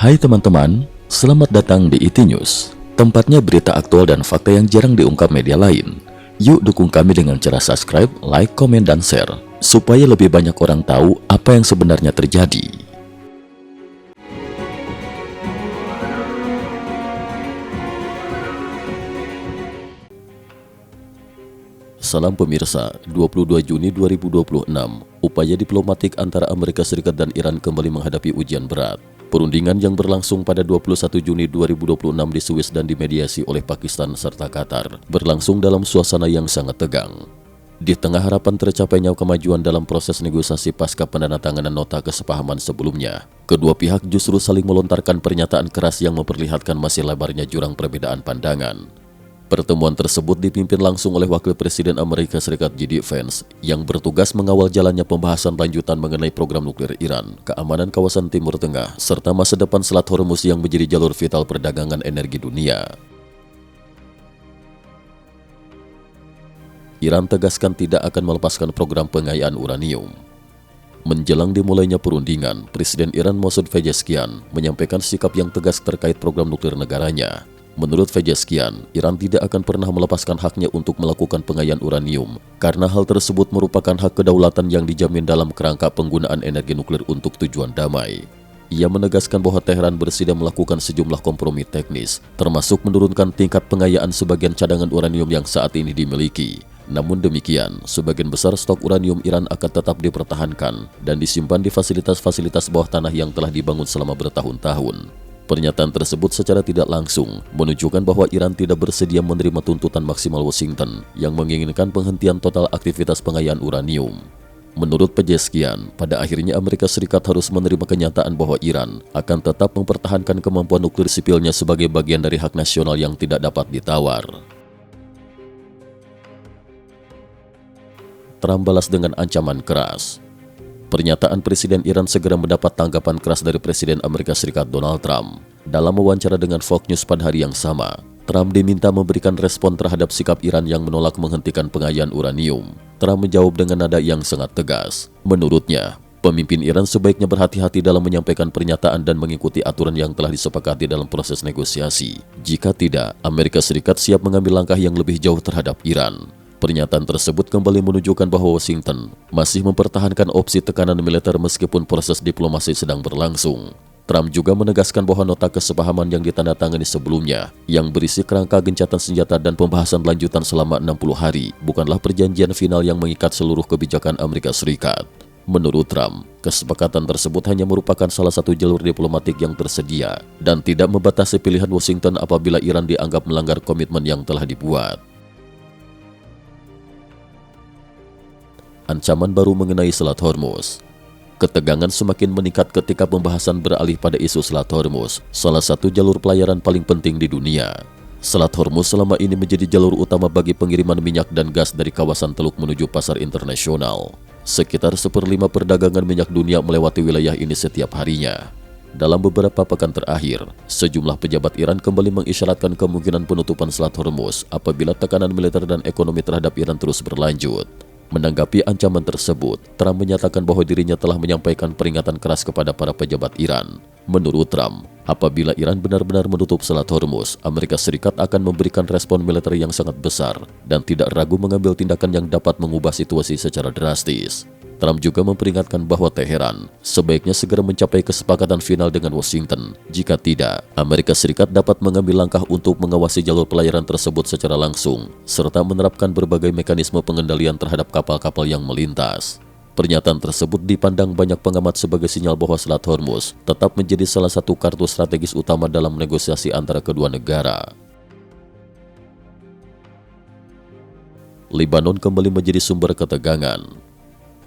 Hai teman-teman, selamat datang di IT News. Tempatnya berita aktual dan fakta yang jarang diungkap media lain. Yuk dukung kami dengan cara subscribe, like, komen, dan share, supaya lebih banyak orang tahu apa yang sebenarnya terjadi. Salam pemirsa, 22 Juni 2026, upaya diplomatik antara Amerika Serikat dan Iran kembali menghadapi ujian berat. Perundingan yang berlangsung pada 21 Juni 2026 di Swiss dan dimediasi oleh Pakistan serta Qatar berlangsung dalam suasana yang sangat tegang. Di tengah harapan tercapainya kemajuan dalam proses negosiasi pasca penandatanganan nota kesepahaman sebelumnya, kedua pihak justru saling melontarkan pernyataan keras yang memperlihatkan masih lebarnya jurang perbedaan pandangan. Pertemuan tersebut dipimpin langsung oleh Wakil Presiden Amerika Serikat J.D. Vance yang bertugas mengawal jalannya pembahasan lanjutan mengenai program nuklir Iran, keamanan kawasan Timur Tengah, serta masa depan Selat Hormuz yang menjadi jalur vital perdagangan energi dunia. Iran tegaskan tidak akan melepaskan program pengayaan uranium. Menjelang dimulainya perundingan, Presiden Iran Masoud Pezeshkian menyampaikan sikap yang tegas terkait program nuklir negaranya. Menurut Pezeshkian, Iran tidak akan pernah melepaskan haknya untuk melakukan pengayaan uranium karena hal tersebut merupakan hak kedaulatan yang dijamin dalam kerangka penggunaan energi nuklir untuk tujuan damai. Ia menegaskan bahwa Teheran bersedia melakukan sejumlah kompromi teknis, termasuk menurunkan tingkat pengayaan sebagian cadangan uranium yang saat ini dimiliki. Namun demikian, sebagian besar stok uranium Iran akan tetap dipertahankan dan disimpan di fasilitas-fasilitas bawah tanah yang telah dibangun selama bertahun-tahun. Pernyataan tersebut secara tidak langsung menunjukkan bahwa Iran tidak bersedia menerima tuntutan maksimal Washington yang menginginkan penghentian total aktivitas pengayaan uranium. Menurut Pezeshkian, pada akhirnya Amerika Serikat harus menerima kenyataan bahwa Iran akan tetap mempertahankan kemampuan nuklir sipilnya sebagai bagian dari hak nasional yang tidak dapat ditawar. Trump balas dengan ancaman keras. Pernyataan Presiden Iran segera mendapat tanggapan keras dari Presiden Amerika Serikat Donald Trump. Dalam wawancara dengan Fox News pada hari yang sama, Trump diminta memberikan respon terhadap sikap Iran yang menolak menghentikan pengayaan uranium. Trump menjawab dengan nada yang sangat tegas. Menurutnya, pemimpin Iran sebaiknya berhati-hati dalam menyampaikan pernyataan dan mengikuti aturan yang telah disepakati dalam proses negosiasi. Jika tidak, Amerika Serikat siap mengambil langkah yang lebih jauh terhadap Iran. Pernyataan tersebut kembali menunjukkan bahwa Washington masih mempertahankan opsi tekanan militer meskipun proses diplomasi sedang berlangsung. Trump juga menegaskan bahwa nota kesepahaman yang ditandatangani sebelumnya, yang berisi kerangka gencatan senjata dan pembahasan lanjutan selama 60 hari, bukanlah perjanjian final yang mengikat seluruh kebijakan Amerika Serikat. Menurut Trump, kesepakatan tersebut hanya merupakan salah satu jalur diplomatik yang tersedia dan tidak membatasi pilihan Washington apabila Iran dianggap melanggar komitmen yang telah dibuat. Ancaman baru mengenai Selat Hormuz. Ketegangan semakin meningkat ketika pembahasan beralih pada isu Selat Hormuz, salah satu jalur pelayaran paling penting di dunia. Selat Hormuz selama ini menjadi jalur utama bagi pengiriman minyak dan gas dari kawasan Teluk menuju pasar internasional. Sekitar 1/5 perdagangan minyak dunia melewati wilayah ini setiap harinya. Dalam beberapa pekan terakhir, sejumlah pejabat Iran kembali mengisyaratkan kemungkinan penutupan Selat Hormuz apabila tekanan militer dan ekonomi terhadap Iran terus berlanjut. Menanggapi ancaman tersebut, Trump menyatakan bahwa dirinya telah menyampaikan peringatan keras kepada para pejabat Iran. Menurut Trump, apabila Iran benar-benar menutup Selat Hormuz, Amerika Serikat akan memberikan respon militer yang sangat besar dan tidak ragu mengambil tindakan yang dapat mengubah situasi secara drastis. Trump juga memperingatkan bahwa Teheran sebaiknya segera mencapai kesepakatan final dengan Washington. Jika tidak, Amerika Serikat dapat mengambil langkah untuk mengawasi jalur pelayaran tersebut secara langsung, serta menerapkan berbagai mekanisme pengendalian terhadap kapal-kapal yang melintas. Pernyataan tersebut dipandang banyak pengamat sebagai sinyal bahwa Selat Hormuz tetap menjadi salah satu kartu strategis utama dalam negosiasi antara kedua negara. Lebanon kembali menjadi sumber ketegangan.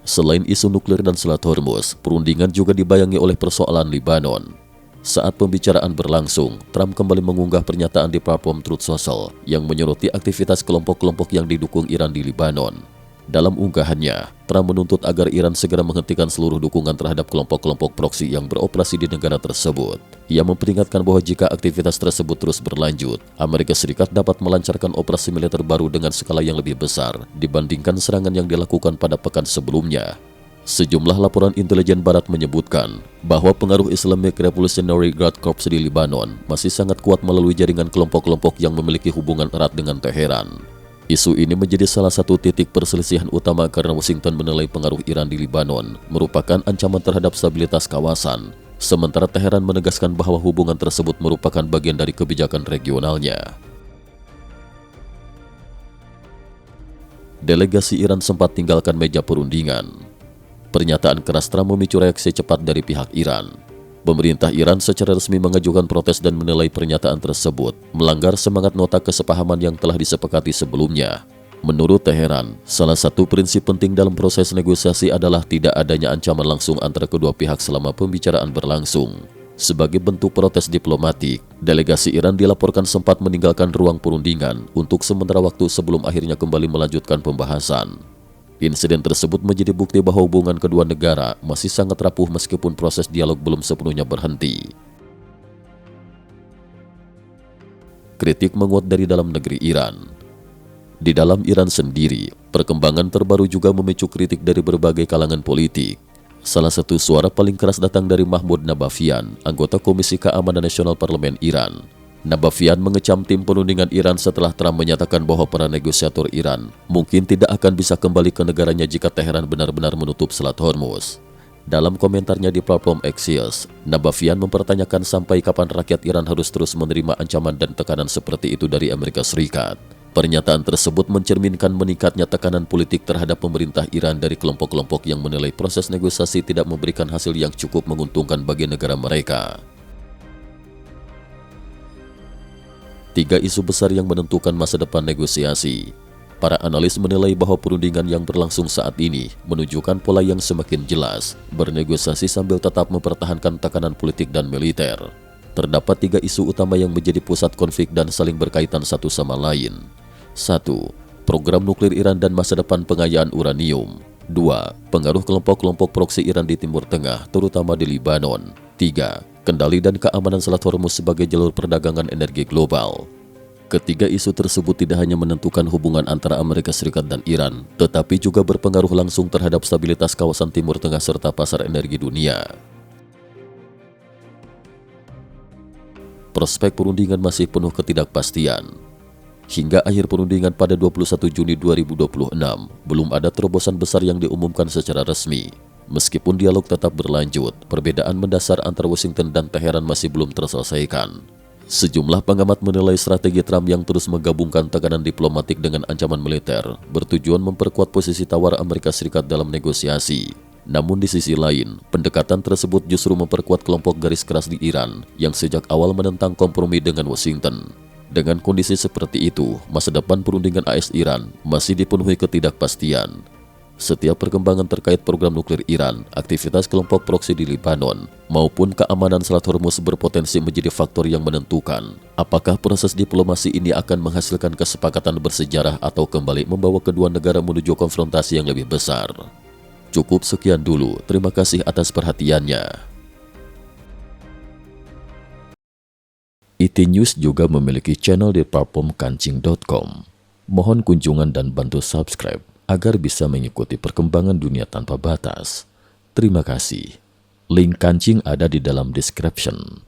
Selain isu nuklir dan Selat Hormuz, perundingan juga dibayangi oleh persoalan Lebanon. Saat pembicaraan berlangsung, Trump kembali mengunggah pernyataan di platform Truth Social yang menyoroti aktivitas kelompok-kelompok yang didukung Iran di Lebanon. Dalam unggahannya, Trump menuntut agar Iran segera menghentikan seluruh dukungan terhadap kelompok-kelompok proksi yang beroperasi di negara tersebut. Ia memperingatkan bahwa jika aktivitas tersebut terus berlanjut, Amerika Serikat dapat melancarkan operasi militer baru dengan skala yang lebih besar dibandingkan serangan yang dilakukan pada pekan sebelumnya. Sejumlah laporan intelijen barat menyebutkan bahwa pengaruh Islamic Revolutionary Guard Corps di Lebanon masih sangat kuat melalui jaringan kelompok-kelompok yang memiliki hubungan erat dengan Teheran. Isu ini menjadi salah satu titik perselisihan utama karena Washington menilai pengaruh Iran di Lebanon merupakan ancaman terhadap stabilitas kawasan, sementara Teheran menegaskan bahwa hubungan tersebut merupakan bagian dari kebijakan regionalnya. Delegasi Iran sempat tinggalkan meja perundingan. Pernyataan keras Trump memicu reaksi cepat dari pihak Iran. Pemerintah Iran secara resmi mengajukan protes dan menilai pernyataan tersebut melanggar semangat nota kesepahaman yang telah disepakati sebelumnya. Menurut Teheran, salah satu prinsip penting dalam proses negosiasi adalah tidak adanya ancaman langsung antara kedua pihak selama pembicaraan berlangsung. Sebagai bentuk protes diplomatik, delegasi Iran dilaporkan sempat meninggalkan ruang perundingan untuk sementara waktu sebelum akhirnya kembali melanjutkan pembahasan. Insiden tersebut menjadi bukti bahwa hubungan kedua negara masih sangat rapuh meskipun proses dialog belum sepenuhnya berhenti. Kritik menguat dari dalam negeri Iran. Di dalam Iran sendiri, perkembangan terbaru juga memicu kritik dari berbagai kalangan politik. Salah satu suara paling keras datang dari Mahmoud Nabavian, anggota Komisi Keamanan Nasional Parlemen Iran. Nabavian mengecam tim perundingan Iran setelah Trump menyatakan bahwa para negosiator Iran mungkin tidak akan bisa kembali ke negaranya jika Teheran benar-benar menutup Selat Hormuz. Dalam komentarnya di platform Axios, Nabavian mempertanyakan sampai kapan rakyat Iran harus terus menerima ancaman dan tekanan seperti itu dari Amerika Serikat. Pernyataan tersebut mencerminkan meningkatnya tekanan politik terhadap pemerintah Iran dari kelompok-kelompok yang menilai proses negosiasi tidak memberikan hasil yang cukup menguntungkan bagi negara mereka. 3 isu besar yang menentukan masa depan negosiasi. Para analis menilai bahwa perundingan yang berlangsung saat ini menunjukkan pola yang semakin jelas, bernegosiasi sambil tetap mempertahankan tekanan politik dan militer. Terdapat 3 isu utama yang menjadi pusat konflik dan saling berkaitan satu sama lain. 1. Program nuklir Iran dan masa depan pengayaan uranium. 2. Pengaruh kelompok-kelompok proksi Iran di Timur Tengah, terutama di Lebanon. 3. Kendali dan keamanan Selat Hormuz sebagai jalur perdagangan energi global. Ketiga isu tersebut tidak hanya menentukan hubungan antara Amerika Serikat dan Iran, tetapi juga berpengaruh langsung terhadap stabilitas kawasan Timur Tengah serta pasar energi dunia. Prospek perundingan masih penuh ketidakpastian. Hingga akhir perundingan pada 21 Juni 2026, belum ada terobosan besar yang diumumkan secara resmi. Meskipun dialog tetap berlanjut, perbedaan mendasar antara Washington dan Teheran masih belum terselesaikan. Sejumlah pengamat menilai strategi Trump yang terus menggabungkan tekanan diplomatik dengan ancaman militer bertujuan memperkuat posisi tawar Amerika Serikat dalam negosiasi. Namun di sisi lain, pendekatan tersebut justru memperkuat kelompok garis keras di Iran yang sejak awal menentang kompromi dengan Washington. Dengan kondisi seperti itu, masa depan perundingan AS-Iran masih dipenuhi ketidakpastian. Setiap perkembangan terkait program nuklir Iran, aktivitas kelompok proksi di Lebanon, maupun keamanan Selat Hormuz berpotensi menjadi faktor yang menentukan apakah proses diplomasi ini akan menghasilkan kesepakatan bersejarah atau kembali membawa kedua negara menuju konfrontasi yang lebih besar. Cukup sekian dulu, terima kasih atas perhatiannya. IT News juga memiliki channel di platform kancing.com. Mohon kunjungan dan bantu subscribe agar bisa mengikuti perkembangan dunia tanpa batas. Terima kasih. Link kancing ada di dalam description.